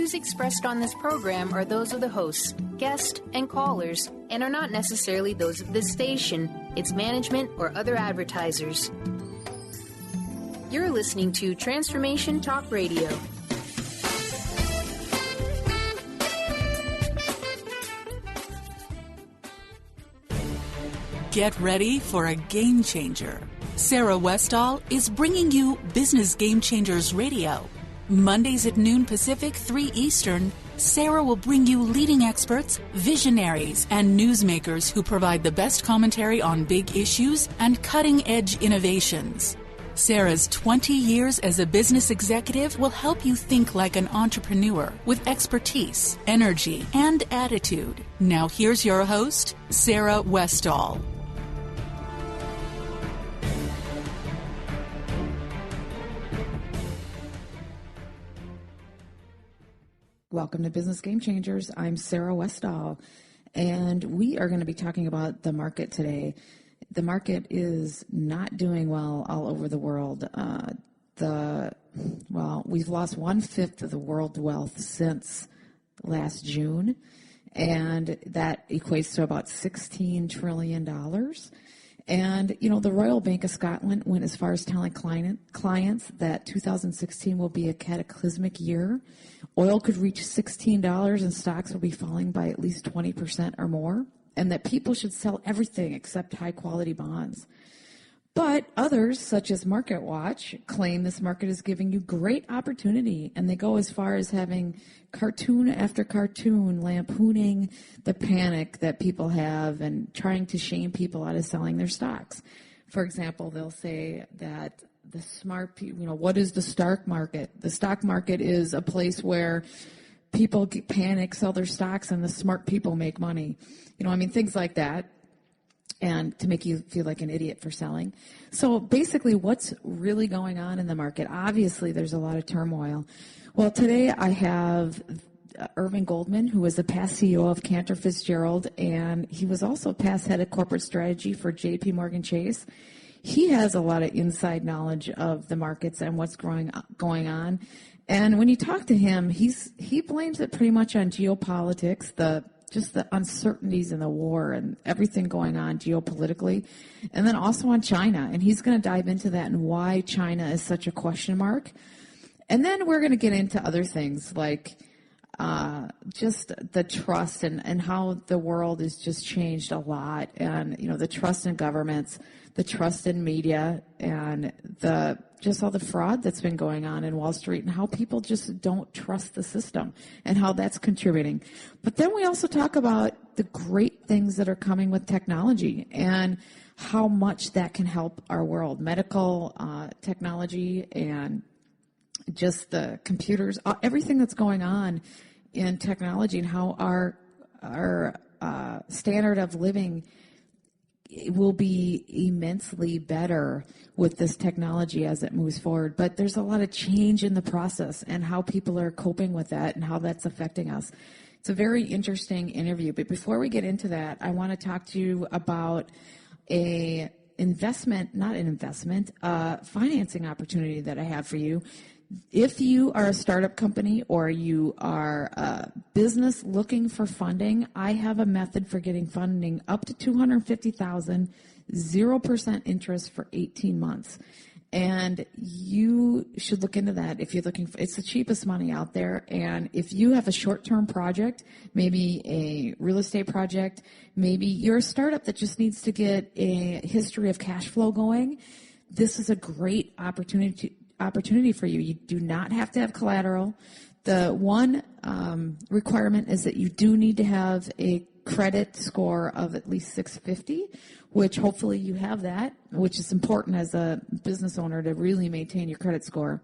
views expressed on this program are those of the hosts, guests, and callers, and are not necessarily those of this station, its management, or other advertisers. You're listening to Transformation Talk Radio. Get ready for a game changer. Sarah Westall is bringing you Business Game Changers Radio. Mondays at noon Pacific, 3 Eastern, Sarah will bring you leading experts, visionaries, and newsmakers who provide the best commentary on big issues and cutting-edge innovations. Sarah's 20 years as a business executive will help you think like an entrepreneur with expertise, energy, and attitude. Now here's your host, Sarah Westall. Welcome to Business Game Changers. I'm Sarah Westall, and we are going to be talking about the market today. The market is not doing well all over the world. We've lost 1/5 of the world wealth since last June, and that equates to about $16 trillion. And, the Royal Bank of Scotland went as far as telling clients that 2016 will be a cataclysmic year. Oil could reach $16 and stocks will be falling by at least 20% or more, and that people should sell everything except high-quality bonds. But others, such as MarketWatch, claim this market is giving you great opportunity, and they go as far as having cartoon after cartoon lampooning the panic that people have and trying to shame people out of selling their stocks. For example, they'll say that the smart people, what is the stock market? The stock market is a place where people panic, sell their stocks, and the smart people make money. Things like that. And to make you feel like an idiot for selling. So basically, what's really going on in the market? Obviously, there's a lot of turmoil. Well, today I have Irvin Goldman, who was the past CEO of Cantor Fitzgerald, and he was also past head of corporate strategy for J.P. Morgan Chase. He has a lot of inside knowledge of the markets and what's going on. And when you talk to him, he blames it pretty much on geopolitics, just the uncertainties in the war and everything going on geopolitically, and then also on China. And he's going to dive into that and why China is such a question mark. And then we're going to get into other things like just the trust and how the world has just changed a lot. And, the trust in governments, the trust in media, and just all the fraud that's been going on in Wall Street and how people just don't trust the system and how that's contributing. But then we also talk about the great things that are coming with technology and how much that can help our world. Medical technology and just the computers, everything that's going on in technology and how our standard of living will be immensely better with this technology as it moves forward. But there's a lot of change in the process and how people are coping with that and how that's affecting us. It's a very interesting interview. But before we get into that, I want to talk to you about financing opportunity that I have for you. If you are a startup company or you are a business looking for funding, I have a method for getting funding up to $250,000, 0% interest for 18 months. And you should look into that if you're looking for, it's the cheapest money out there. And if you have a short-term project, maybe a real estate project, maybe you're a startup that just needs to get a history of cash flow going, this is a great opportunity for you. You do not have to have collateral. The one requirement is that you do need to have a credit score of at least 650, which hopefully you have that, which is important as a business owner to really maintain your credit score.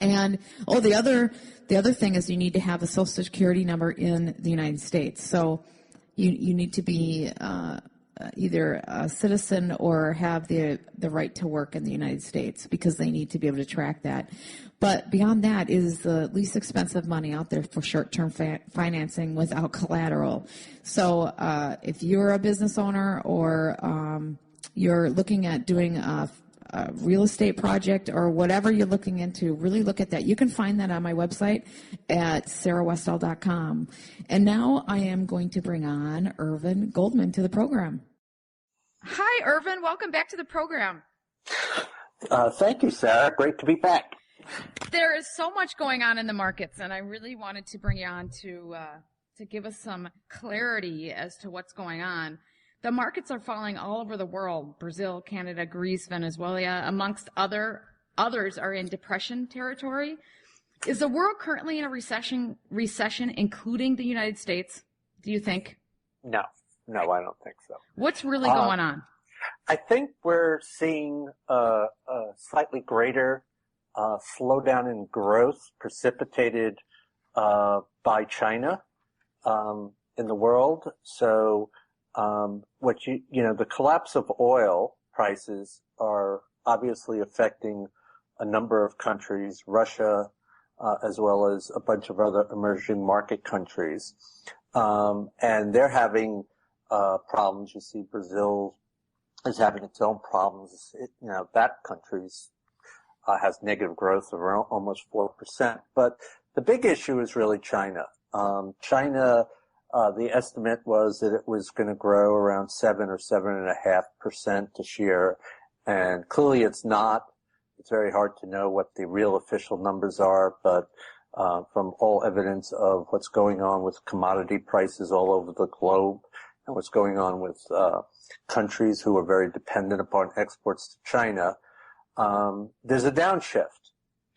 And the other thing is you need to have a Social Security number in the United States. So you need to be either a citizen or have the right to work in the United States because they need to be able to track that. But beyond that is the least expensive money out there for short-term financing without collateral. So if you're a business owner or you're looking at doing a a real estate project or whatever you're looking into, really look at that. You can find that on my website at sarahwestall.com. And now I am going to bring on Irvin Goldman to the program. Hi, Irvin. Welcome back to the program. Thank you, Sarah. Great to be back. There is so much going on in the markets, and I really wanted to bring you on to give us some clarity as to what's going on. The markets are falling all over the world. Brazil, Canada, Greece, Venezuela, amongst others are in depression territory. Is the world currently in a recession, including the United States, do you think? No, I don't think so. What's really going on? I think we're seeing a slightly greater slowdown in growth precipitated by China in the world. So the collapse of oil prices are obviously affecting a number of countries, Russia, as well as a bunch of other emerging market countries. And they're having problems. You see Brazil is having its own problems. That country's has negative growth of around almost 4%. But the big issue is really China. China, the estimate was that it was going to grow around 7 or 7.5% this year. And clearly it's not. It's very hard to know what the real official numbers are, but from all evidence of what's going on with commodity prices all over the globe and what's going on with countries who are very dependent upon exports to China, there's a downshift.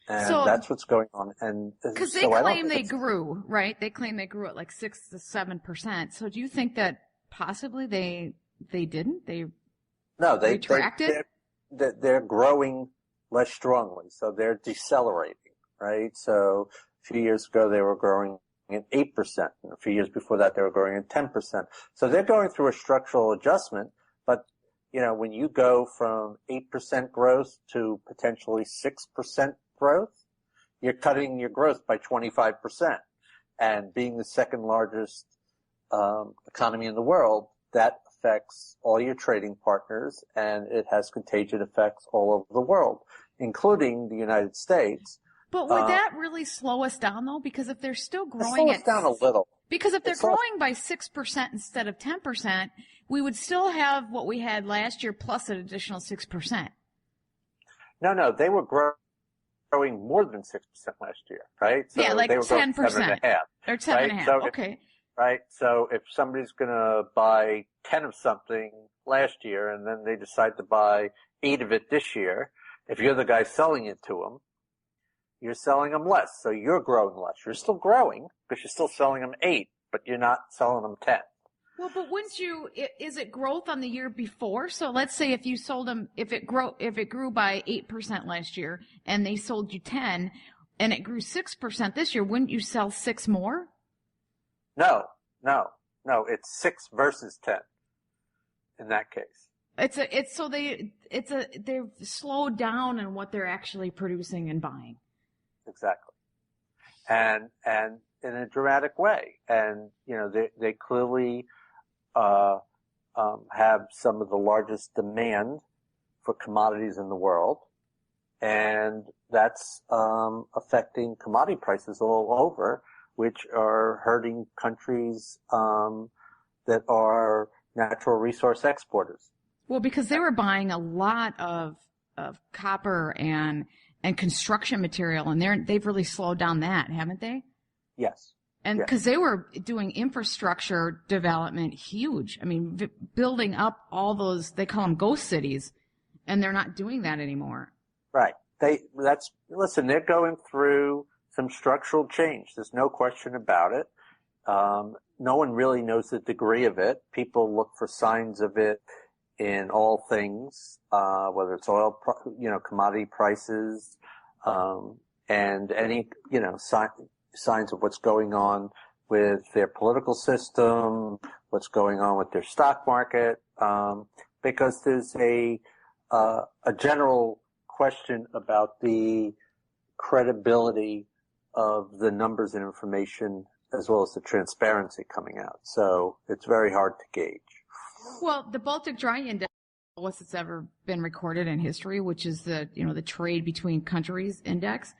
And that's what's going on. And because they claim they grew, right? They claim they grew at like 6 to 7%. So do you think that possibly they didn't? They retracted? They're growing less strongly. So they're decelerating, right? So a few years ago they were growing at 8%. And a few years before that they were growing at 10%. So they're going through a structural adjustment. But when you go from 8% growth to potentially 6% growth, you're cutting your growth by 25%. And being the second largest economy in the world, that affects all your trading partners, and it has contagion effects all over the world, including the United States. But would that really slow us down, though? Because if they're still growing, slow us down a little. Because if they're growing by 6% instead of 10%, we would still have what we had last year plus an additional 6%. No, they were growing more than 6% last year, right? So yeah, like they were 10%. 7.5%. Or 7.5%, so okay. Right, so if somebody's going to buy 10 of something last year and then they decide to buy 8 of it this year, if you're the guy selling it to them, you're selling them less. So you're growing less. You're still growing because you're still selling them 8, but you're not selling them 10. Well, but is it growth on the year before? So let's say if you sold them, if it grew by 8% last year and they sold you 10 and it grew 6% this year, wouldn't you sell 6 more? No, it's 6 versus 10 in that case. They're slowed down in what they're actually producing and buying. Exactly. And in a dramatic way. And, they clearly, have some of the largest demand for commodities in the world. And that's, affecting commodity prices all over, which are hurting countries, that are natural resource exporters. Well, because they were buying a lot of copper and construction material, and they've really slowed down that, haven't they? Yes. And because they were doing infrastructure development huge. I mean, building up all those, they call them ghost cities, and they're not doing that anymore. Right. They're going through some structural change. There's no question about it. No one really knows the degree of it. People look for signs of it in all things, whether it's oil, commodity prices, and any, signs of what's going on with their political system, what's going on with their stock market, because there's a general question about the credibility of the numbers and information as well as the transparency coming out. So it's very hard to gauge. Well, the Baltic Dry Index that's ever been recorded in history, which is the trade between countries index.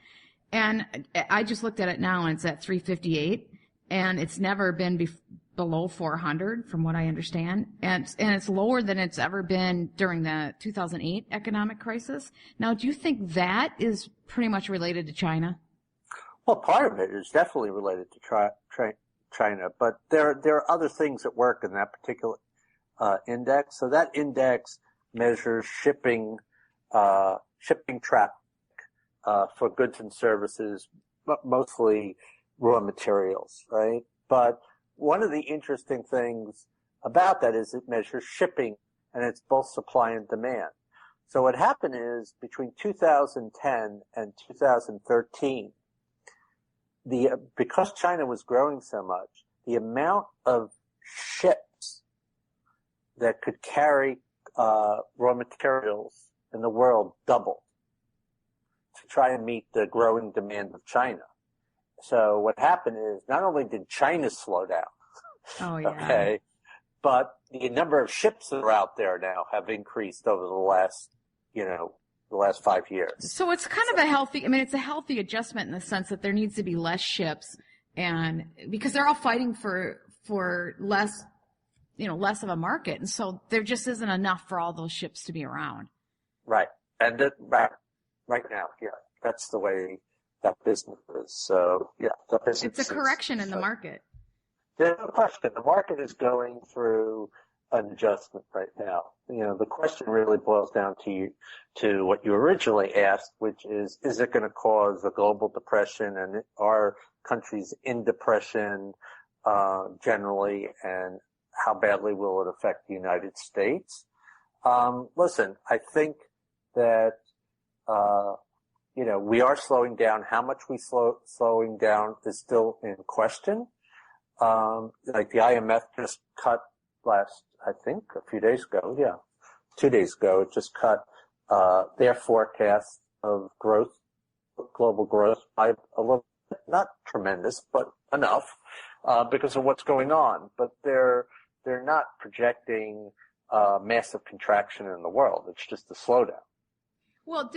And I just looked at it now, and it's at 358, and it's never been below 400 from what I understand. And it's lower than it's ever been during the 2008 economic crisis. Now, do you think that is pretty much related to China? Well, part of it is definitely related to China, but there are other things at work in that particular index. So that index measures shipping traffic for goods and services, mostly raw materials, right? But one of the interesting things about that is it measures shipping, and it's both supply and demand. So what happened is between 2010 and 2013, because China was growing so much, the amount of ships that could carry raw materials in the world doubled to try and meet the growing demand of China. So what happened is not only did China slow down, okay, but the number of ships that are out there now have increased over the last 5 years. So it's kind of it's a healthy adjustment in the sense that there needs to be less ships, and because they're all fighting for less of a market, and so there just isn't enough for all those ships to be around. Right. And right now, yeah, that's the way that business is. So, yeah. It's a correction in the market. There's no question. The market is going through an adjustment right now. The question really boils down to what you originally asked, which is it going to cause a global depression, and are countries in depression generally, and how badly will it affect the United States? Listen, I think that we are slowing down. How much we slowing down is still in question. Like the IMF just cut I think a few days ago, 2 days ago, it just cut their forecast of growth, global growth, by a little, not tremendous, but enough, because of what's going on. But they're not projecting massive contraction in the world. It's just a slowdown. Well,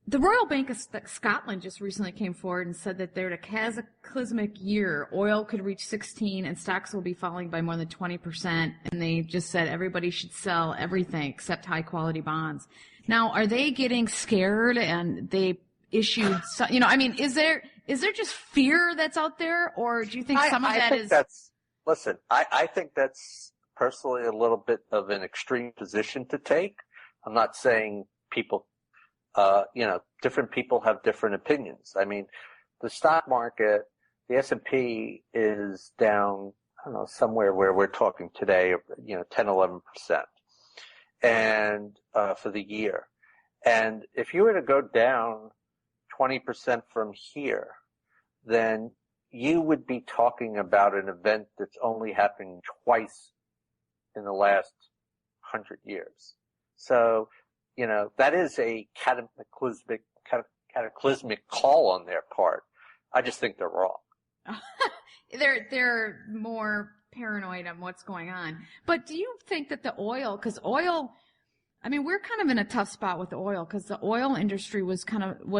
the Royal Bank of Scotland just recently came forward and said that they're at a cataclysmic year. Oil could reach 16 and stocks will be falling by more than 20%. And they just said everybody should sell everything except high quality bonds. Now, are they getting scared and they issued, is there just fear that's out there, or do you think some of that is? Listen, I think that's personally a little bit of an extreme position to take. I'm not saying people, different people have different opinions. I mean, the stock market, the S&P is down, I don't know, somewhere where we're talking today, 10, 11%. And, for the year. And if you were to go down 20% from here, then you would be talking about an event that's only happened twice in the last 100 years. So, that is a cataclysmic call on their part. I just think they're wrong. They're more paranoid on what's going on. But do you think that the oil, because oil, we're kind of in a tough spot with oil because the oil industry was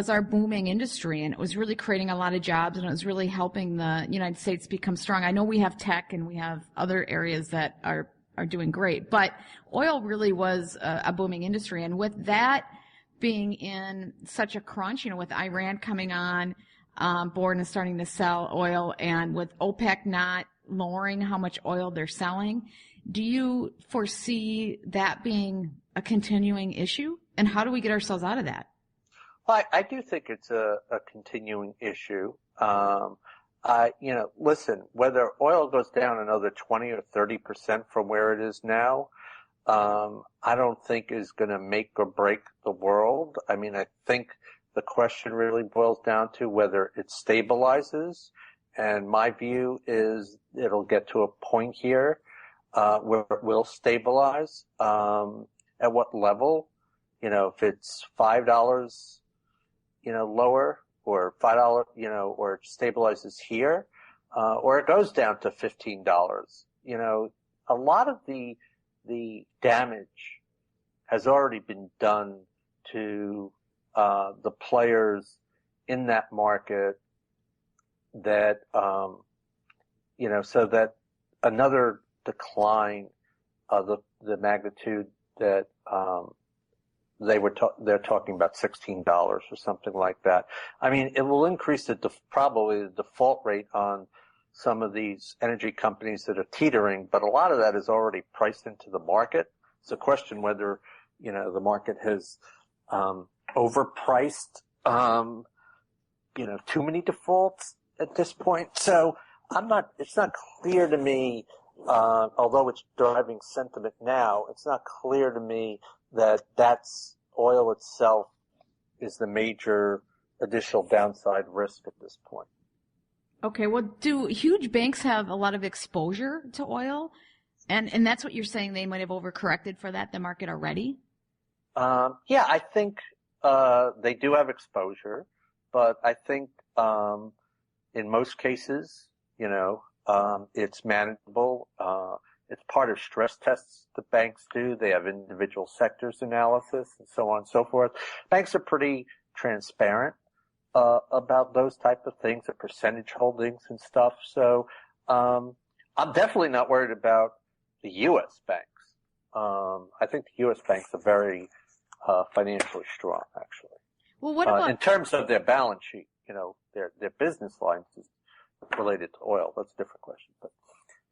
our booming industry, and it was really creating a lot of jobs, and it was really helping the United States become strong. I know we have tech and we have other areas that are doing great, but oil really was a booming industry. And with that being in such a crunch, with Iran coming on board and starting to sell oil, and with OPEC not lowering how much oil they're selling, do you foresee that being a continuing issue? And how do we get ourselves out of that? Well, I do think it's a continuing issue. Listen, whether oil goes down another 20 or 30% from where it is now, I don't think is going to make or break the world. I think the question really boils down to whether it stabilizes. And my view is it'll get to a point here, where it will stabilize. At what level? If it's $5, lower, or $5, or it stabilizes here, or it goes down to $15. A lot of the the damage has already been done to the players in that market that, so that another decline of the magnitude that they're talking about $16 or something like that. I mean, it will increase probably the default rate on some of these energy companies that are teetering, but a lot of that is already priced into the market. It's a question whether, the market has overpriced, too many defaults at this point. So it's not clear to me, although it's driving sentiment now, it's not clear to me that that's oil itself is the major additional downside risk at this point. Okay, well, do huge banks have a lot of exposure to oil? And that's what you're saying, they might have overcorrected for the market already? Yeah, I think they do have exposure, but I think in most cases, it's manageable. It's part of stress tests the banks do. They have individual sectors analysis and so on and so forth. Banks are pretty transparent about those type of things, the percentage holdings and stuff. So I'm definitely not worried about the U.S. banks. I think the U.S. banks are very financially strong, actually. Well, what about in terms of their balance sheet? Their business lines is related to oil. That's a different question, but.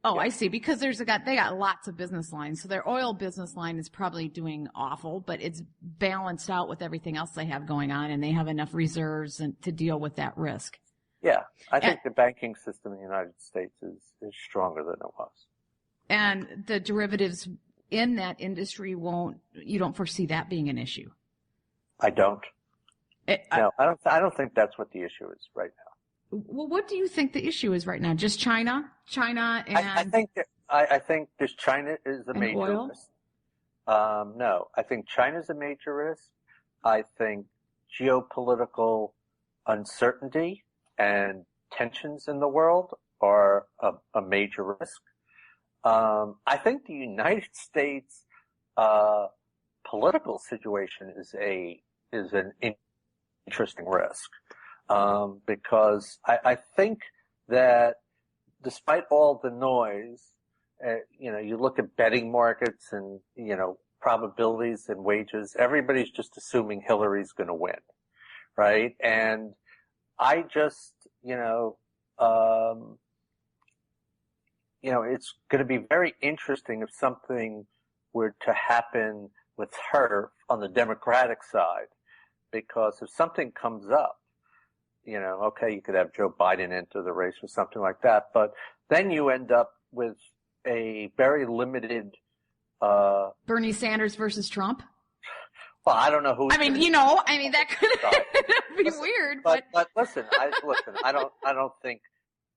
Oh, yeah. I see. Because they got lots of business lines. So their oil business line is probably doing awful, but it's balanced out with everything else they have going on, and they have enough reserves to deal with that risk. Yeah. I think the banking system in the United States is stronger than it was. And the derivatives in that industry you don't foresee that being an issue? I don't. No, I don't think that's what the issue is right now. Well, what do you think the issue is right now? Just China and I think this China is a major oil? risk. No, I think China's a major risk. I think geopolitical uncertainty and tensions in the world are a major risk. I think the United States political situation is an interesting risk. Because I think that despite all the noise, you look at betting markets and, probabilities and wages, everybody's just assuming Hillary's going to win, right? And I just, it's going to be very interesting if something were to happen with her on the Democratic side, because if something comes up, okay, you could have Joe Biden enter the race or something like that, but then you end up with a very limited, Bernie Sanders versus Trump? Well, I don't know who. That could be weird, but listen, I don't think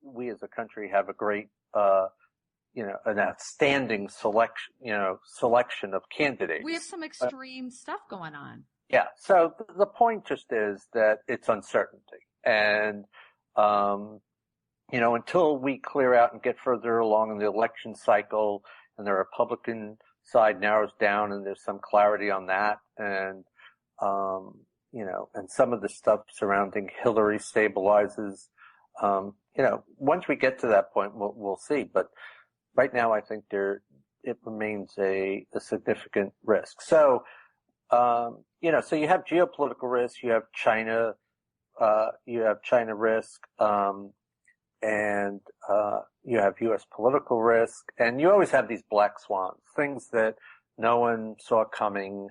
we as a country have a great, an outstanding selection of candidates. We have some extreme stuff going on. Yeah. So the point just is that it's uncertainty. And, until we clear out and get further along in the election cycle and the Republican side narrows down and there's some clarity on that and, and some of the stuff surrounding Hillary stabilizes, once we get to that point, we'll see. But right now, I think it remains a significant risk. So, so you have geopolitical risk, you have China risk, and you have U.S. political risk, and you always have these black swans, things that no one saw coming,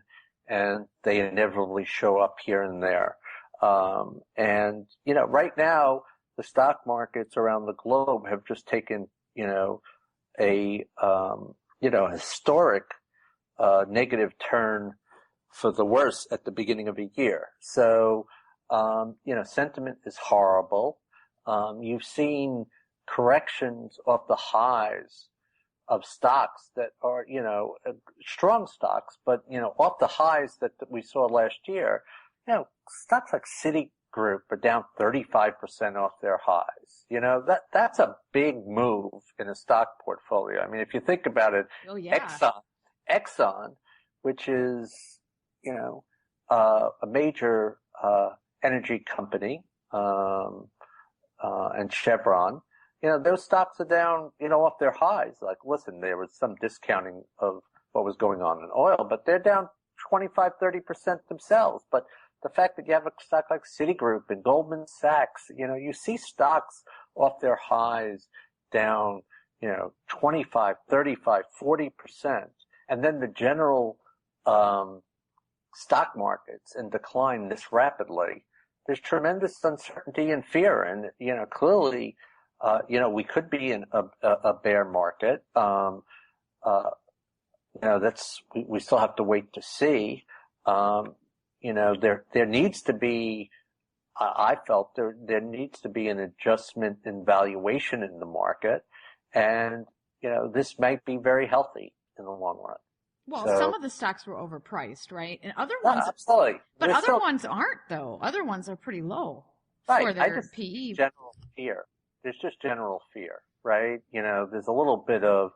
and they inevitably show up here and there. Right now, the stock markets around the globe have just taken, a historic negative turn for the worse at the beginning of a year. So, sentiment is horrible. You've seen corrections off the highs of stocks that are, strong stocks, but, off the highs that we saw last year, stocks like Citigroup are down 35% off their highs. That's a big move in a stock portfolio. I mean, if you think about it, oh, yeah. Exxon, which is, a major energy company, and Chevron, those stocks are down, off their highs. Like, listen, there was some discounting of what was going on in oil, but they're down 25-30% themselves. But the fact that you have a stock like Citigroup and Goldman Sachs, you see stocks off their highs down, 25, 35, 40%. And then the general stock markets in decline this rapidly. There's tremendous uncertainty and fear. And, clearly, we could be in a bear market. We still have to wait to see. There needs to be, I felt there needs to be an adjustment in valuation in the market. And, this might be very healthy in the long run. Well, some of the stocks were overpriced, right? And other No, ones, absolutely. but other ones aren't, though. Other ones are pretty low for their PE. General fear. There's just general fear, right? There's a little bit of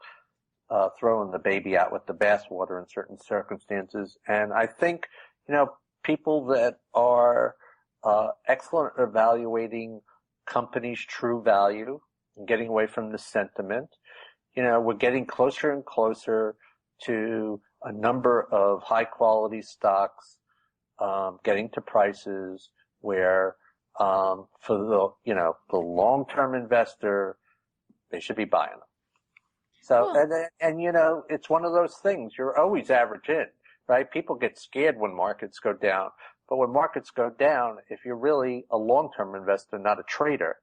throwing the baby out with the bathwater in certain circumstances. And I think, people that are excellent at evaluating companies' true value and getting away from the sentiment, we're getting closer and closer to a number of high quality stocks getting to prices where for the long-term investor, they should be buying them. So, and it's one of those things. You're always average in, right? People get scared when markets go down. But when markets go down, if you're really a long-term investor, not a trader,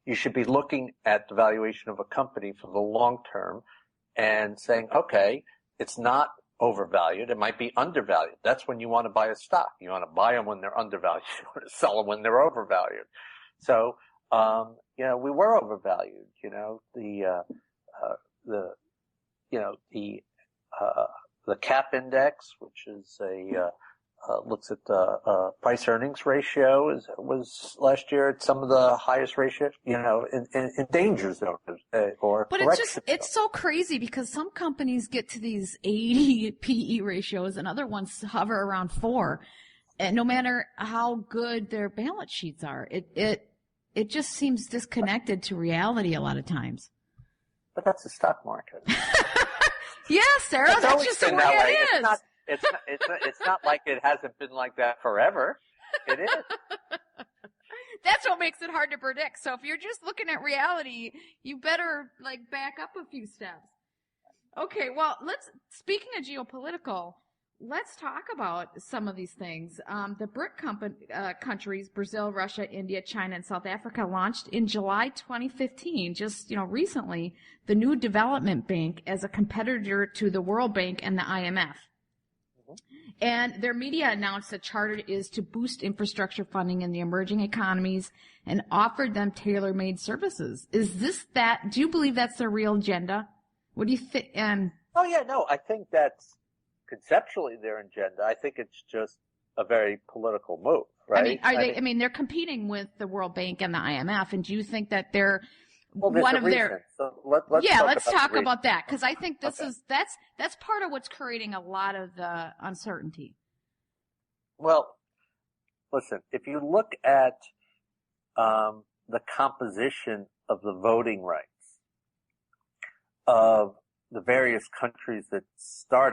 you should be looking at the valuation of a company for the long term and saying, okay, it's not overvalued. It might be undervalued. That's when you want to buy a stock. You want to buy them when they're undervalued. You want to sell them when they're overvalued. So, we were overvalued. The CAP index, which is looks at the price earnings ratio, was last year at some of the highest ratios, in danger zone or but it's so crazy because some companies get to these 80 PE ratios and other ones hover around 4, and no matter how good their balance sheets are, it just seems disconnected to reality a lot of times. But that's the stock market. Yeah, Sarah, that's just the way it is. It's not like it hasn't been like that forever. It is. That's what makes it hard to predict. So if you're just looking at reality, you better back up a few steps. Okay, well, speaking of geopolitical, let's talk about some of these things. The BRIC countries, Brazil, Russia, India, China, and South Africa, launched in July 2015, just, recently, the new development bank as a competitor to the World Bank and the IMF. And their media announced that charter is to boost infrastructure funding in the emerging economies and offered them tailor-made services. Do you believe that's their real agenda? What do you think? Oh yeah, no, I think that's conceptually their agenda. I think it's just a very political move, right? They're competing with the World Bank and the IMF, and do you think that they're one of their? So let's talk about that, because I think that's part of what's creating a lot of the uncertainty. Well, listen, if you look at the composition of the voting rights of the various countries that are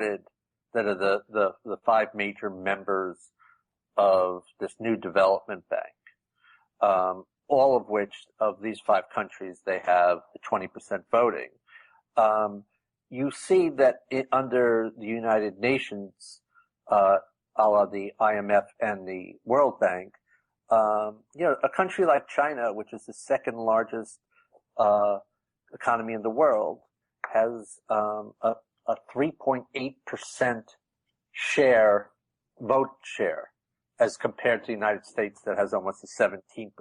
the 5 major members of this new development bank, all of which of these 5 countries, they have 20% voting. You see that under the United Nations, a la the IMF and the World Bank, a country like China, which is the second largest economy in the world, has a 3.8% vote share, as compared to the United States that has almost a 17%,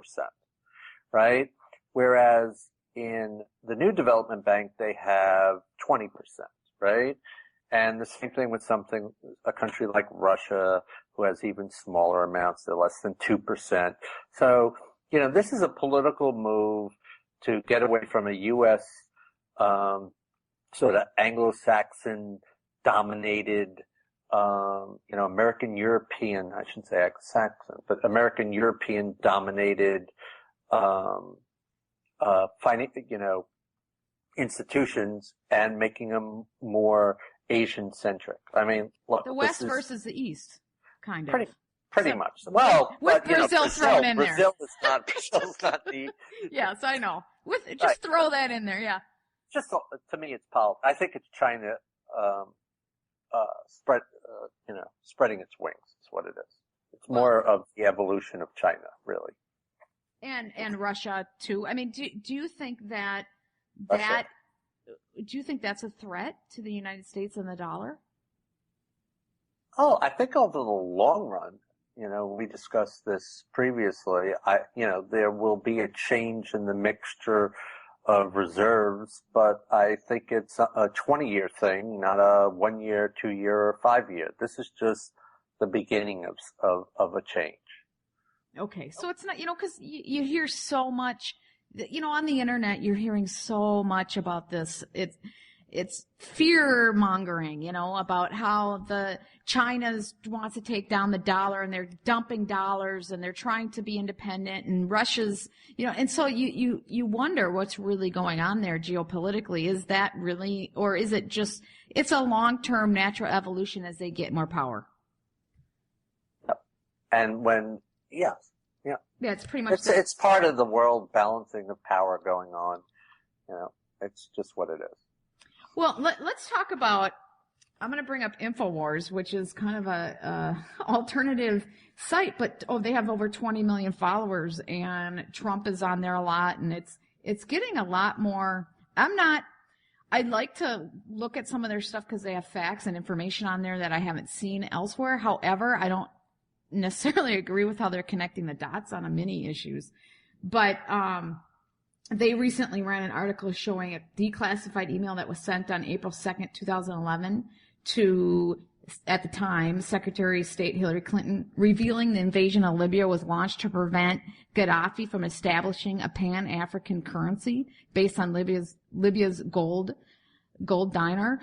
right? Whereas in the new development bank, they have 20%, right? And the same thing with a country like Russia, who has even smaller amounts, they're less than 2%. So, this is a political move to get away from a U.S. Sort of Anglo-Saxon dominated, American European, I shouldn't say Saxon, but American European dominated, institutions and making them more Asian centric. I mean, look, the West versus the East, kind of. Pretty much. Well, with Brazil thrown in there. Brazil's not the. Yes, I know. Just throw that in there, yeah. Just to me, it's politics. I think it's trying to spreading its wings. Is what it is. It's more of the evolution of China, really. And Russia too. I mean, do you think that do you think that's a threat to the United States and the dollar? Oh, I think over the long run, we discussed this previously. There will be a change in the mixture of reserves, but I think it's a 20-year thing, not a 1 year, 2 year, or 5 year. This is just the beginning of a change. Okay, so it's not, because you hear so much, on the internet, you're hearing so much about this. It's fear mongering, about how China wants to take down the dollar and they're dumping dollars and they're trying to be independent, and Russia's, and so you wonder what's really going on there geopolitically. Is that really, or is it just, it's a long-term natural evolution as they get more power? And yeah, it's pretty much it's part of the world balancing of power going on. It's just what it is. Well, let's talk about. I'm going to bring up InfoWars, which is kind of a alternative site, but they have over 20 million followers, and Trump is on there a lot, and it's getting a lot more. I'd like to look at some of their stuff because they have facts and information on there that I haven't seen elsewhere. However, I don't necessarily agree with how they're connecting the dots on many issues, but they recently ran an article showing a declassified email that was sent on April 2nd, 2011 to, at the time, Secretary of State Hillary Clinton, revealing the invasion of Libya was launched to prevent Gaddafi from establishing a pan-African currency based on Libya's gold dinar.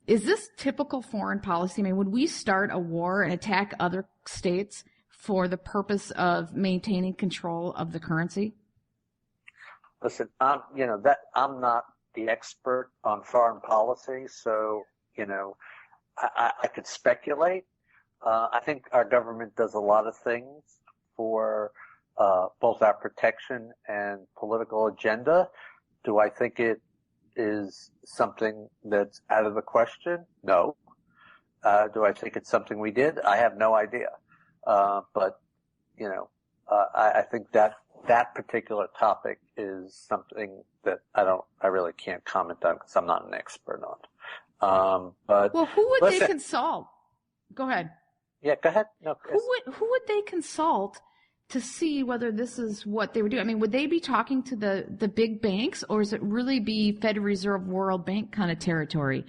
Is this typical foreign policy? I mean, would we start a war and attack other states for the purpose of maintaining control of the currency? Listen, I'm not the expert on foreign policy, so, I could speculate. I think our government does a lot of things for both our protection and political agenda. Do I think it is something that's out of the question? No. Do I think it's something we did? I have no idea. But I think that particular topic is something that I really can't comment on because I'm not an expert on. But who would they consult? Go ahead. Yeah, go ahead. No, who would they consult to see whether this is what they would do? I mean, would they be talking to the big banks, or is it really be Federal Reserve, World Bank kind of territory?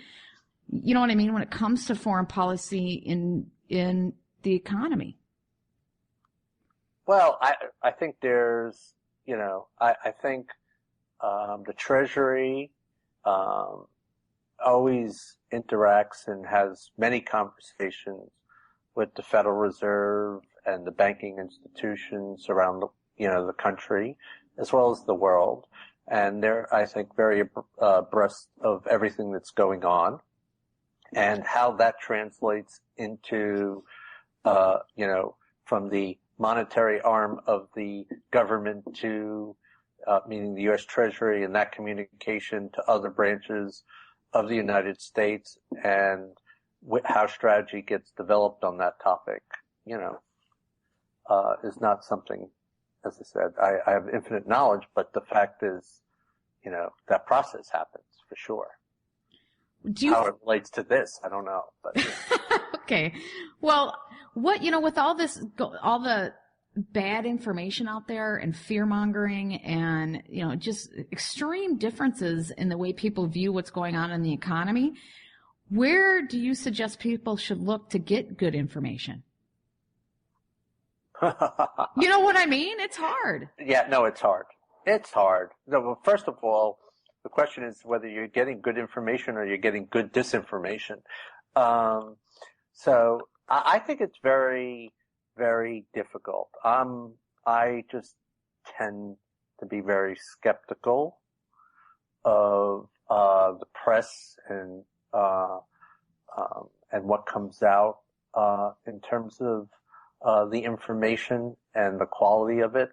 You know what I mean? When it comes to foreign policy in the economy. Well, I think there's, I think the Treasury always interacts and has many conversations with the Federal Reserve and the banking institutions around the country, as well as the world. And they're, I think, very abreast of everything that's going on and how that translates into, from the monetary arm of the government to, meaning the U.S. Treasury, and that communication to other branches of the United States, and how strategy gets developed on that topic, is not something, as I said, I have infinite knowledge, but the fact is, that process happens for sure. How it relates to this, I don't know. But okay. Well, with all the bad information out there and fear mongering and, just extreme differences in the way people view what's going on in the economy, where do you suggest people should look to get good information? You know what I mean? It's hard. Yeah, no, it's hard. It's hard. No, well, first of all, the question is whether you're getting good information or you're getting good disinformation. So I think it's very, very difficult. I just tend to be very skeptical of the press and what comes out in terms of the information and the quality of it,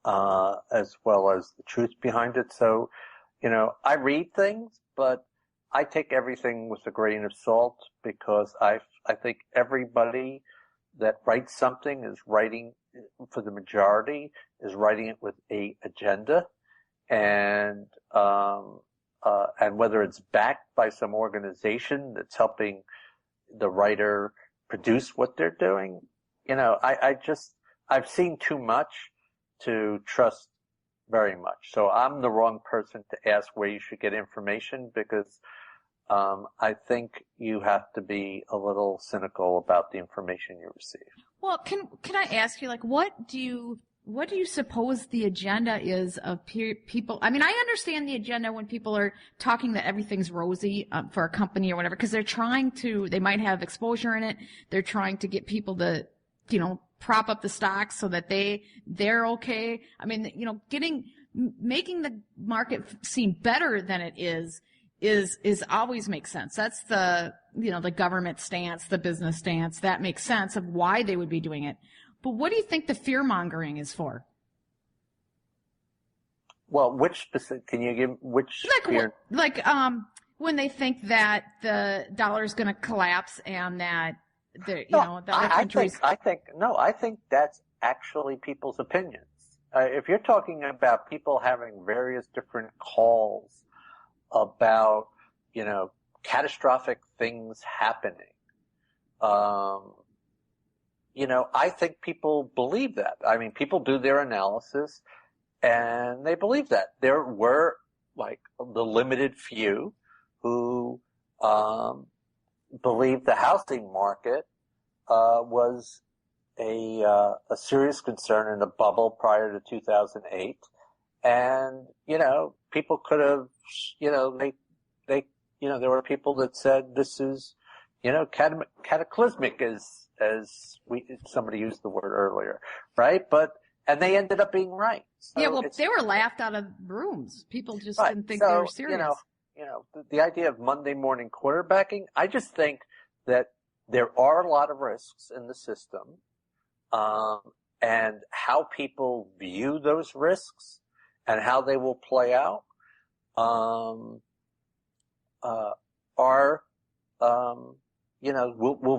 as well as the truth behind it. So, I read things, but I take everything with a grain of salt because I think everybody that writes something is writing, for the majority, is writing it with a agenda, and whether it's backed by some organization that's helping the writer produce what they're doing, I've seen too much to trust very much. So I'm the wrong person to ask where you should get information because I think you have to be a little cynical about the information you receive. Well, can I ask you, what do you suppose the agenda is of people? I mean, I understand the agenda when people are talking that everything's rosy for a company or whatever, because they might have exposure in it. They're trying to get people to, prop up the stocks so that they're okay. I mean, making the market seem better than it is always makes sense. That's the government stance, the business stance. That makes sense of why they would be doing it. But what do you think the fear mongering is for? Well, can you give which fear? When they think that the dollar is going to collapse and that the other countries. I think that's actually people's opinions. If you're talking about people having various different calls about, catastrophic things happening, I think people believe that. I mean, people do their analysis and they believe that. There were the limited few who, believed the housing market, was a serious concern in a bubble prior to 2008. And, people could have, there were people that said this is, cataclysmic as somebody used the word earlier, right? And they ended up being right. So yeah, well, they were laughed out of rooms. People just didn't think they were serious. The idea of Monday morning quarterbacking, I just think that there are a lot of risks in the system, and how people view those risks and how they will play out, will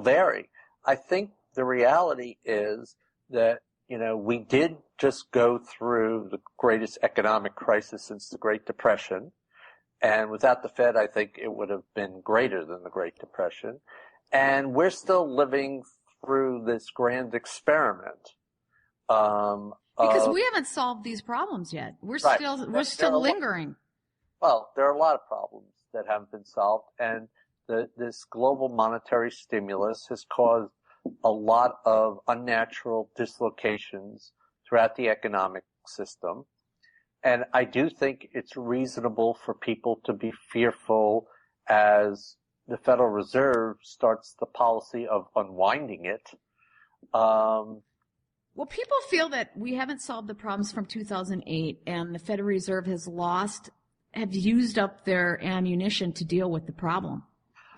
vary. I think the reality is that, we did just go through the greatest economic crisis since the Great Depression. And without the Fed, I think it would have been greater than the Great Depression. And we're still living through this grand experiment. Because we haven't solved these problems yet. We're still lingering. Well, there are a lot of problems that haven't been solved, and this global monetary stimulus has caused a lot of unnatural dislocations throughout the economic system. And I do think it's reasonable for people to be fearful as the Federal Reserve starts the policy of unwinding it. Well, people feel that we haven't solved the problems from 2008, and the Federal Reserve have used up their ammunition to deal with the problem.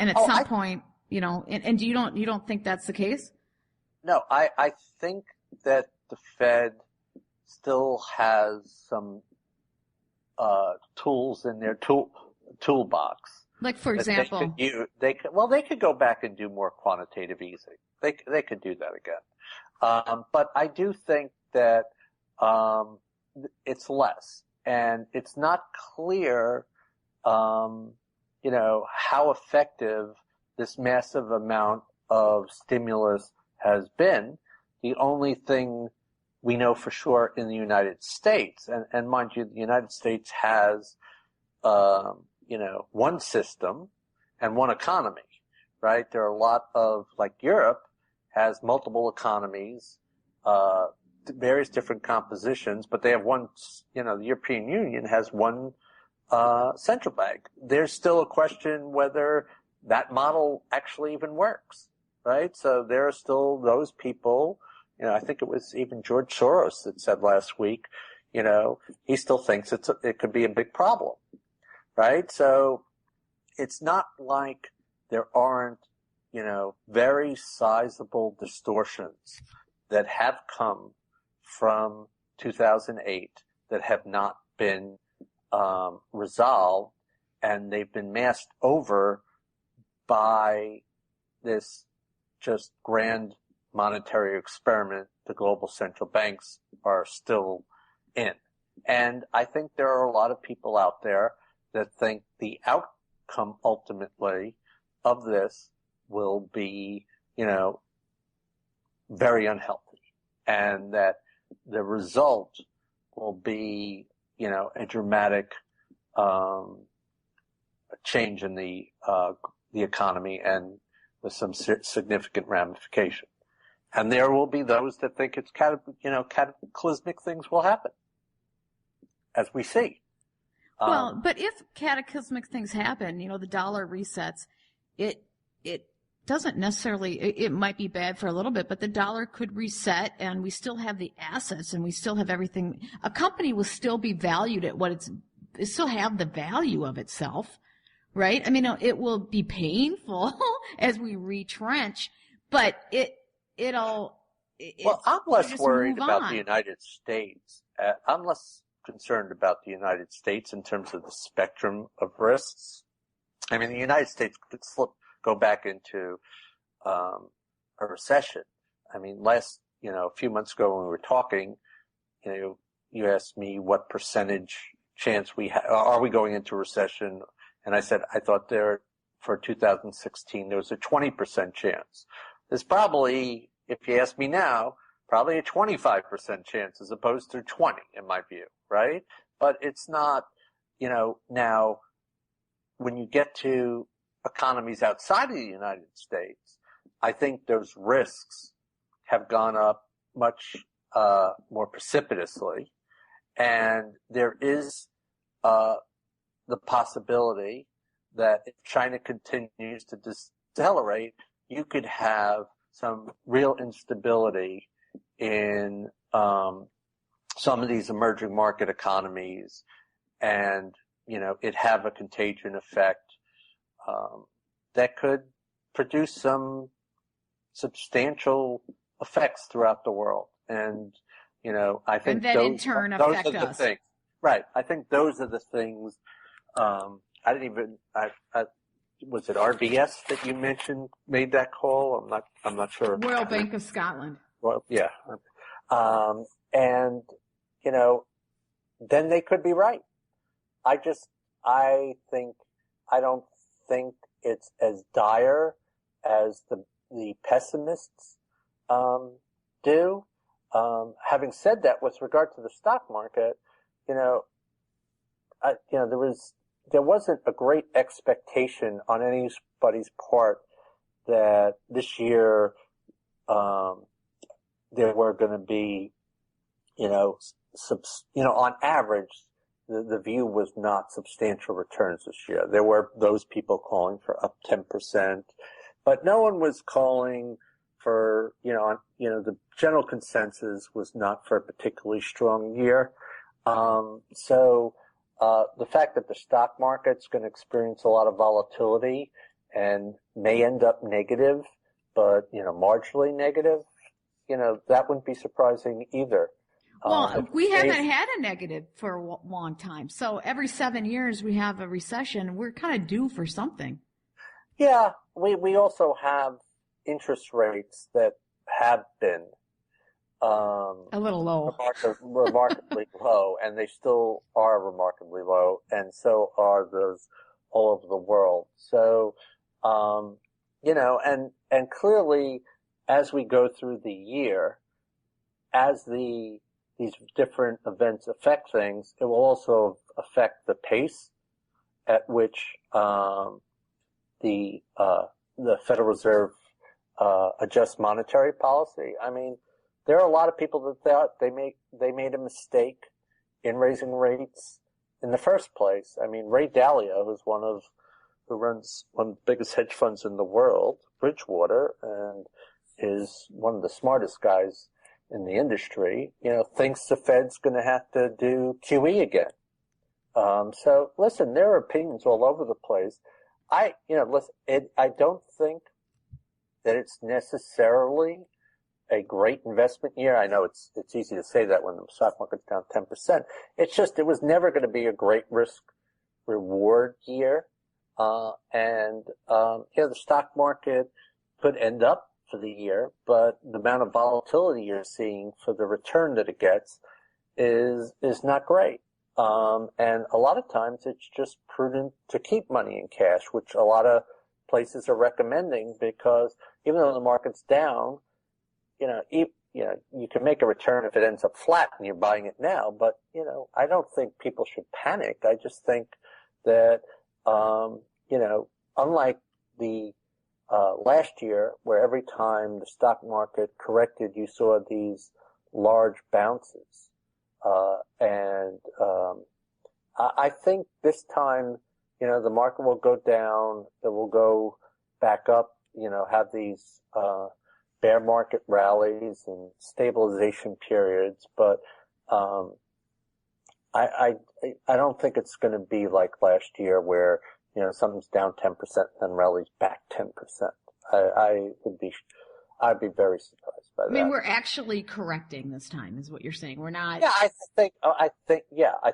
And at some point, and you don't think that's the case? No, I think that the Fed still has some tools in their toolbox. Like, for example, they could go back and do more quantitative easing. They could do that again. But I do think that it's less, and it's not clear, how effective this massive amount of stimulus has been. The only thing we know for sure in the United States, and mind you, the United States has, one system and one economy, right? There are a lot of, Europe has multiple economies, various different compositions, but they have one, the European Union has one central bank. There's still a question whether that model actually even works, right? So there are still those people, I think it was even George Soros that said last week, he still thinks it could be a big problem, right? So it's not like there aren't, very sizable distortions that have come from 2008 that have not been resolved, and they've been masked over by this just grand monetary experiment the global central banks are still in. And I think there are a lot of people out there that think the outcome ultimately of this will be, very unhealthy, and that the result will be, a dramatic change in the economy and with some significant ramification. And there will be those that think it's cataclysmic things will happen, as we see. Well, but if cataclysmic things happen, the dollar resets, it doesn't necessarily, it might be bad for a little bit, but the dollar could reset and we still have the assets and we still have everything. A company will still be valued at what it still have the value of itself, right? I mean, it will be painful as we retrench, but well, I'm less worried about the United States. I'm less concerned about the United States in terms of the spectrum of risks. I mean, the United States could go back into a recession. I mean, a few months ago when we were talking, you asked me what percentage chance are we going into recession? And I said, I thought for 2016, there was a 20% chance. There's probably, if you ask me now, probably a 25% chance as opposed to 20 in my view, right? But it's not, now when you get to economies outside of the United States, I think those risks have gone up much more precipitously, and there is the possibility that if China continues to decelerate, you could have some real instability in some of these emerging market economies, and it have a contagion effect that could produce some substantial effects throughout the world. And, I think and then in turn affect those are us. the things. Right. I think those are the things. Was it RBS that you mentioned made that call? I'm not sure. Royal Bank of Scotland. Well, yeah. And, then they could be right. I don't think it's as dire as the pessimists do. Having said that, with regard to the stock market, there wasn't a great expectation on anybody's part that this year there were going to be, on average, the view was not substantial returns this year. There were those people calling for up 10%, but no one was calling for, the general consensus was not for a particularly strong year. So the fact that the stock market's going to experience a lot of volatility and may end up negative, but, marginally negative, that wouldn't be surprising either. Well, we haven't had a negative for a long time. So every 7 years we have a recession. We're kind of due for something. Yeah, we also have interest rates that have been a little low, remarkably low, and they still are remarkably low, and so are those all over the world. So, and clearly, as we go through the year, as these different events affect things, it will also affect the pace at which the Federal Reserve adjusts monetary policy. I mean, there are a lot of people that thought they made a mistake in raising rates in the first place. I mean, Ray Dalio, who's one of who runs one of the biggest hedge funds in the world, Bridgewater, and is one of the smartest guys in the industry, thinks the Fed's going to have to do QE again. So listen, there are opinions all over the place. I don't think that it's necessarily a great investment year. I know it's easy to say that when the stock market's down 10%. It's just, it was never going to be a great risk reward year. The stock market could end up for the year, but the amount of volatility you're seeing for the return that it gets is not great. And a lot of times it's just prudent to keep money in cash, which a lot of places are recommending, because even though the market's down, you can make a return if it ends up flat and you're buying it now. But, I don't think people should panic. I just think that, unlike the last year, where every time the stock market corrected, you saw these large bounces. I think this time, the market will go down, it will go back up, have these bear market rallies and stabilization periods, but I don't think it's going to be like last year where something's down 10% and rallies back 10%. I'd be very surprised by that. I mean, we're actually correcting this time, is what you're saying. We're not. Yeah, I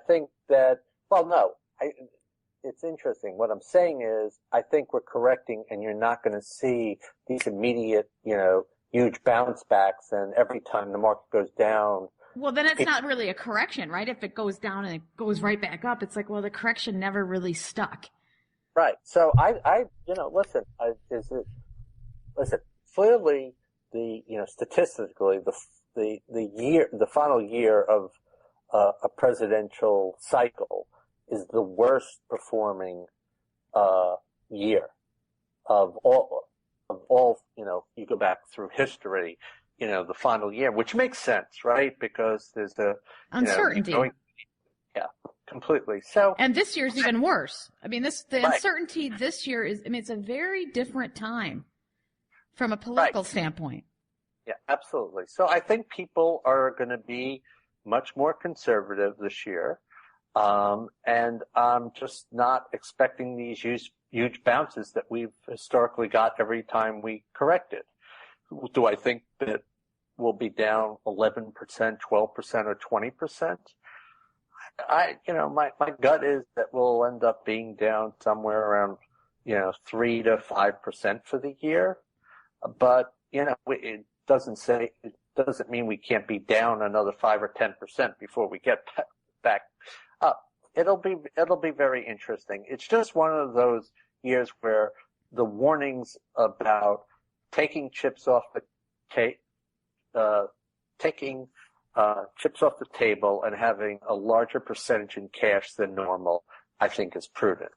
think that. Well, no, it's interesting. What I'm saying is, I think we're correcting, and you're not going to see these immediate, huge bounce backs, and every time the market goes down. Well, then it's not really a correction, right? If it goes down and it goes right back up, it's like, well, the correction never really stuck. Right. So listen, clearly statistically, the final year of a presidential cycle is the worst performing year of all. You go back through history, the final year, which makes sense, right? Because there's the uncertainty. Yeah, completely. So, and this year's even worse. I mean, the right. Uncertainty this year it's a very different time from a political standpoint. Yeah, absolutely. So I think people are going to be much more conservative this year. And I'm just not expecting these huge bounces that we've historically got every time we corrected. Do I think that we'll be down 11%, 12%, or 20%? My gut is that we'll end up being down somewhere around, 3 to 5% for the year. But, it doesn't mean we can't be down another 5 or 10% before we get back up. It'll be very interesting. It's just one of those years where the warnings about taking chips off the table and having a larger percentage in cash than normal, I think is prudent.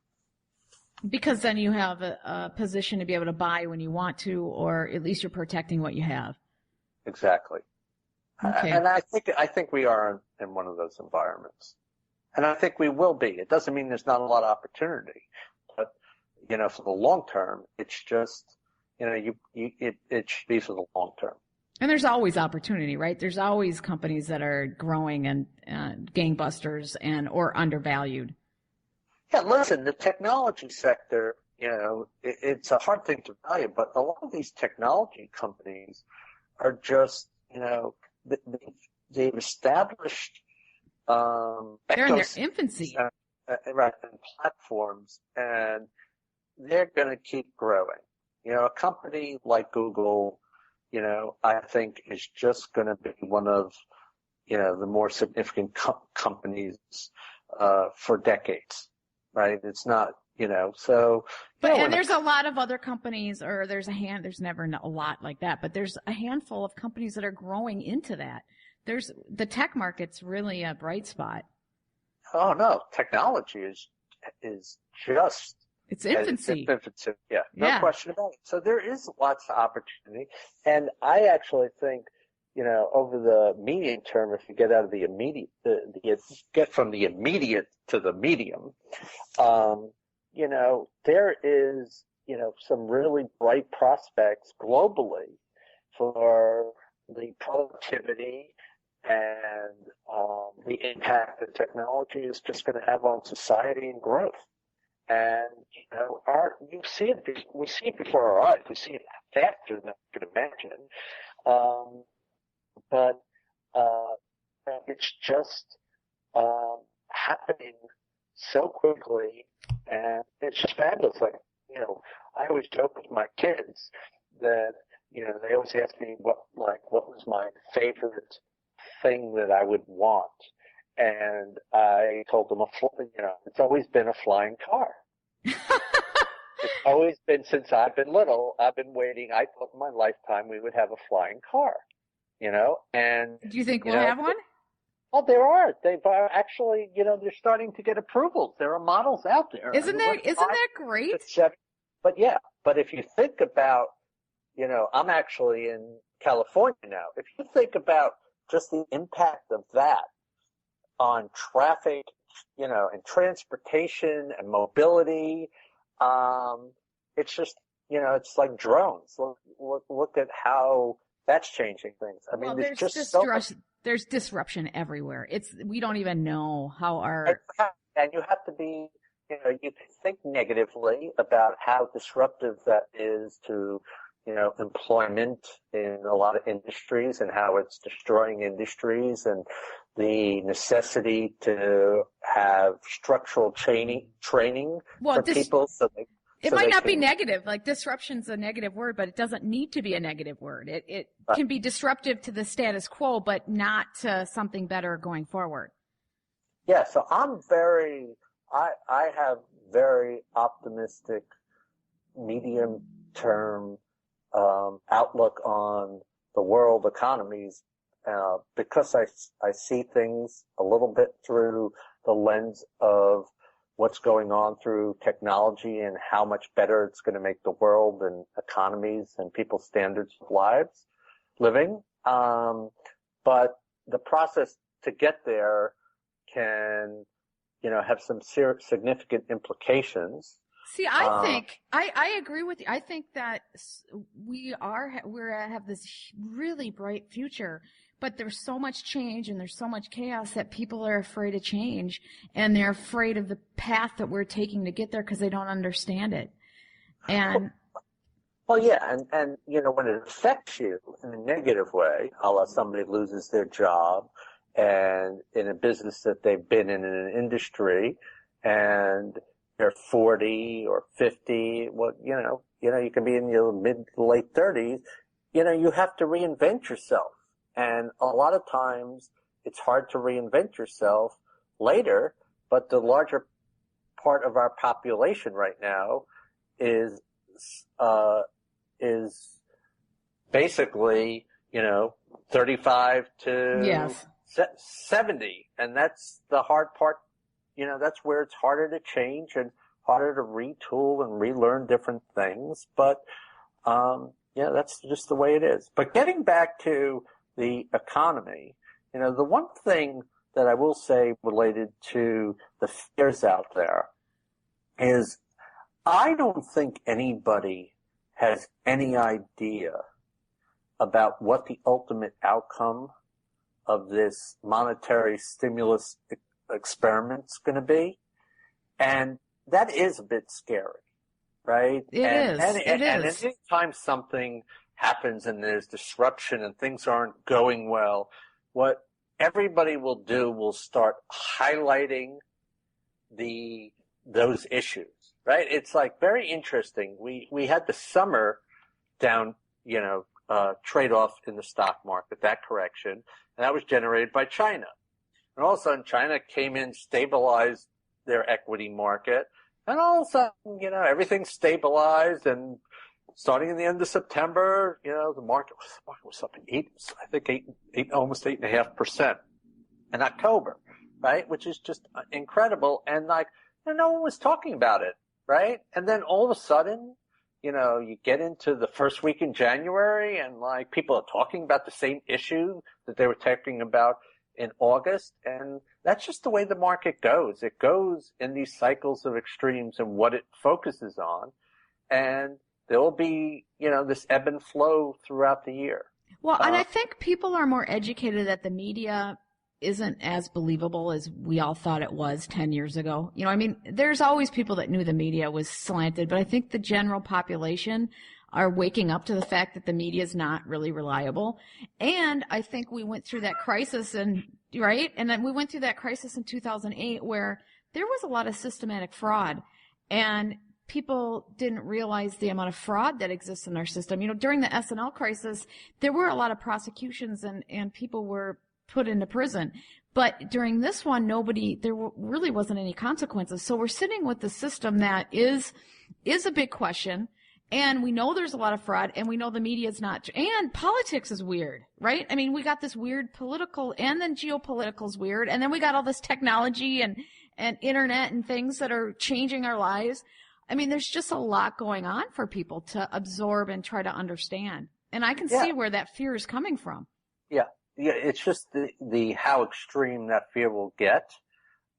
Because then you have a position to be able to buy when you want to, or at least you're protecting what you have. Exactly. Okay. And I think we are in one of those environments. And I think we will be. It doesn't mean there's not a lot of opportunity. But, for the long term, it's just, it should be for the long term. And there's always opportunity, right? There's always companies that are growing and gangbusters or undervalued. Yeah, listen, the technology sector, it's a hard thing to value, but a lot of these technology companies are just, they've established they're in their infancy. Right, and platforms, and they're going to keep growing. A company like Google, I think is just going to be one of, the more significant companies for decades, right? It's not, so. And there's a lot of other companies, or there's never a lot like that, but there's a handful of companies that are growing into that. The tech market's really a bright spot. Oh no, technology is just. It's infancy. It's infancy. Yeah, no question about it. So there is lots of opportunity. And I actually think, over the medium term, if you get out of the immediate, get from the immediate to the medium, there is, some really bright prospects globally for the productivity and the impact that technology is just going to have on society and growth. And, we see it before our eyes. We see it faster than we could imagine. But it's just happening so quickly, and it's just fabulous. Like, I always joke with my kids that, they always ask me what was my favorite thing that I would want. And I told them, it's always been a flying car. It's always been, since I've been little, I've been waiting. I thought in my lifetime we would have a flying car, and. Do you think we'll have one? Well, there are. They've actually, they're starting to get approvals. There are models out there. Isn't that great? But if you think about, I'm actually in California now. If you think about just the impact of that on traffic, and transportation and mobility, it's just, it's like drones. Look at how that's changing things. I mean, there's just so much. There's disruption everywhere. We don't even know how and you have to be, you can think negatively about how disruptive that is to, employment in a lot of industries and how it's destroying industries and the necessity to have structural training for people. It might not be negative. Like, disruption's a negative word, but it doesn't need to be a negative word. It can be disruptive to the status quo, but not to something better going forward. Yeah, so I have very optimistic medium-term outlook on the world economies because I see things a little bit through the lens of what's going on through technology and how much better it's going to make the world and economies and people's standards of living. But the process to get there can, have some significant implications. See, I think I agree with you. I think that we have this really bright future, but there's so much change and there's so much chaos that people are afraid of change, and they're afraid of the path that we're taking to get there because they don't understand it. And well, yeah, and when it affects you in a negative way, a la somebody loses their job and in a business that they've been in an industry, and they're 40 or 50, well, you can be in your mid to late 30s, you have to reinvent yourself. And a lot of times it's hard to reinvent yourself later, but the larger part of our population right now is basically, 35 to 70. And that's the hard part. That's where it's harder to change and harder to retool and relearn different things. But, that's just the way it is. But getting back to the economy, the one thing that I will say related to the fears out there is I don't think anybody has any idea about what the ultimate outcome of this monetary stimulus experiment's going to be. And that is a bit scary, right? It is. And anytime something happens and there's disruption and things aren't going well, what everybody will do will start highlighting those issues, right? It's like very interesting. We had the summer down, trade-off in the stock market, that correction, and that was generated by China. And all of a sudden, China came in, stabilized their equity market, and all of a sudden, everything stabilized. And starting in the end of September, the market was up almost 8.5% in October, right? Which is just incredible. And no one was talking about it, right? And then all of a sudden, you get into the first week in January, and people are talking about the same issue that they were talking about in August, and that's just the way the market goes. It goes in these cycles of extremes and what it focuses on, and there will be, this ebb and flow throughout the year. Well, and I think people are more educated that the media isn't as believable as we all thought it was 10 years ago. There's always people that knew the media was slanted, but I think the general population are waking up to the fact that the media is not really reliable. And I think we went through that crisis right? And then we went through that crisis in 2008 where there was a lot of systematic fraud, and people didn't realize the amount of fraud that exists in our system. During the S&L crisis, there were a lot of prosecutions and people were put into prison. But during this one, there really wasn't any consequences. So we're sitting with the system that is a big question. And we know there's a lot of fraud, and we know the media is not. And politics is weird, right? We got this weird political, and then geopolitical is weird. And then we got all this technology and internet and things that are changing our lives. There's just a lot going on for people to absorb and try to understand. And I can see where that fear is coming from. Yeah. Yeah. It's just the how extreme that fear will get.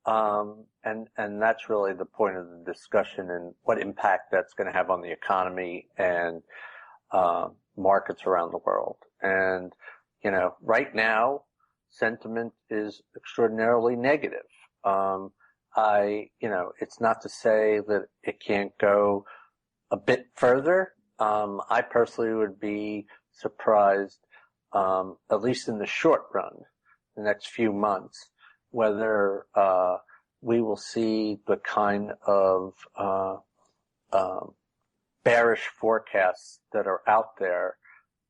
And that's really the point of the discussion, and what impact that's going to have on the economy and, markets around the world. And, right now, sentiment is extraordinarily negative. It's not to say that it can't go a bit further. I personally would be surprised, at least in the short run, the next few months, whether we will see the kind of bearish forecasts that are out there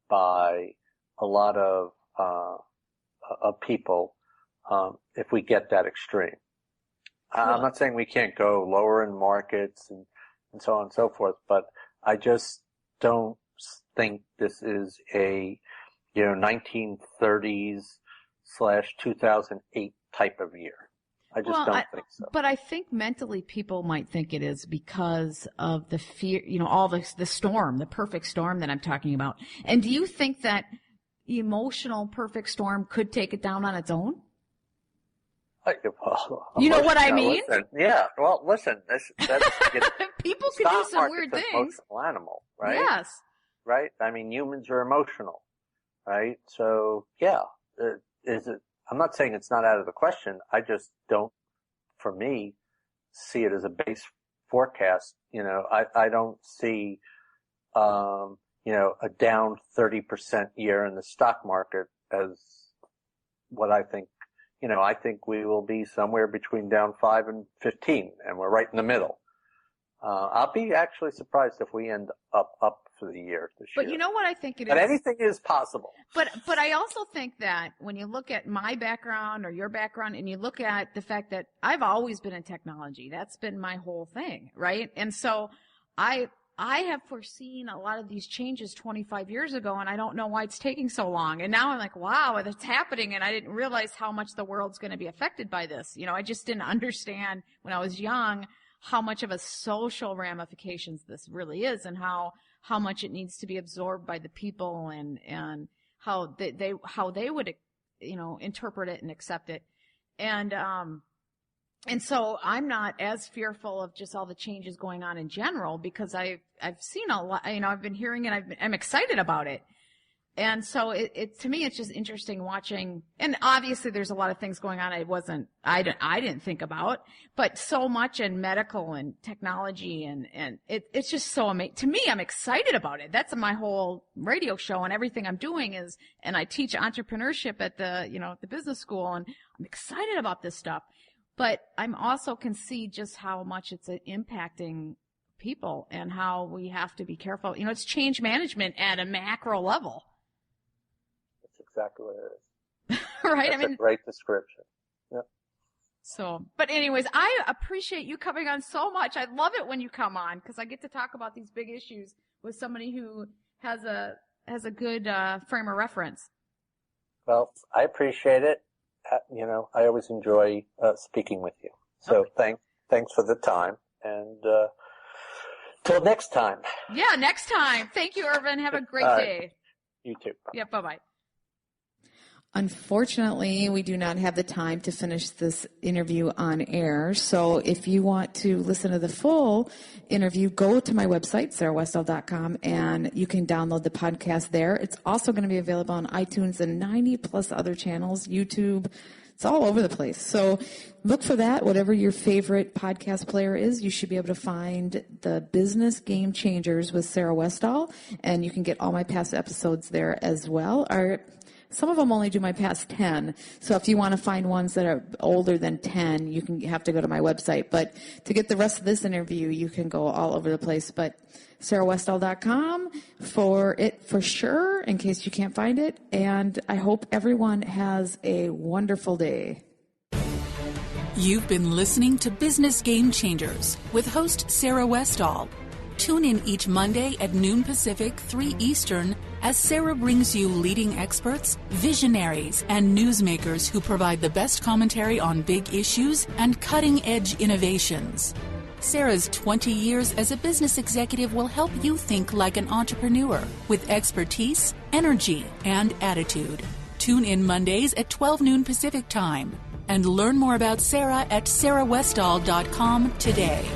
by a lot of people if we get that extreme. I'm not saying we can't go lower in markets and so on and so forth, but I just don't think this is a 1930s/2008 type of year. I just don't think so. But I think mentally people might think it is because of the fear, all the storm, the perfect storm that I'm talking about. And do you think that emotional perfect storm could take it down on its own? You know what I mean? Listen, yeah. Well, listen, that's people can do some weird things. Emotional animal, right? Yes. Right? Humans are emotional, right? So, yeah. I'm not saying it's not out of the question. I just don't, for me, see it as a base forecast. I don't see, a down 30% year in the stock market as what I think. I think we will be somewhere between down 5 and 15, and we're right in the middle. I'll be actually surprised if we end up for the year this year. But you know what I think it is? But anything is possible. But I also think that when you look at my background or your background, and you look at the fact that I've always been in technology, that's been my whole thing, right? And so I have foreseen a lot of these changes 25 years ago, and I don't know why it's taking so long. And now I'm like, wow, it's happening, and I didn't realize how much the world's going to be affected by this. I just didn't understand when I was young how much of a social ramifications this really is, and how much it needs to be absorbed by the people, and how they would interpret it and accept it. And so I'm not as fearful of just all the changes going on in general, because I've seen a lot, I've been hearing it, I'm excited about it. And so it to me, it's just interesting watching, and obviously there's a lot of things going on I didn't think about, but so much in medical and technology, and it's just so amazing. To me, I'm excited about it. That's my whole radio show, and everything I'm doing is, and I teach entrepreneurship at the business school, and I'm excited about this stuff. But I'm also can see just how much it's impacting people, and how we have to be careful. It's change management at a macro level. Exactly what it is. Right? That's a great description. Yep. So, but anyways, I appreciate you coming on so much. I love it when you come on, because I get to talk about these big issues with somebody who has a good frame of reference. Well, I appreciate it. I always enjoy speaking with you. So thanks for the time, and till next time. Yeah, next time. Thank you, Irvin. Have a great day. You too. Yeah, bye-bye. Unfortunately, we do not have the time to finish this interview on air. So if you want to listen to the full interview, go to my website, sarahwestall.com, and you can download the podcast there. It's also going to be available on iTunes and 90 plus other channels, YouTube. It's all over the place. So look for that. Whatever your favorite podcast player is, you should be able to find the Business Game Changers with Sarah Westall, and you can get all my past episodes there as well. Some of them only do my past 10. So if you want to find ones that are older than 10, you have to go to my website. But to get the rest of this interview, you can go all over the place. But sarahwestall.com for it for sure, in case you can't find it. And I hope everyone has a wonderful day. You've been listening to Business Game Changers with host Sarah Westall. Tune in each Monday at noon Pacific, 3 Eastern, as Sarah brings you leading experts, visionaries, and newsmakers who provide the best commentary on big issues and cutting-edge innovations. Sarah's 20 years as a business executive will help you think like an entrepreneur with expertise, energy, and attitude. Tune in Mondays at 12 noon Pacific Time and learn more about Sarah at sarahwestall.com today.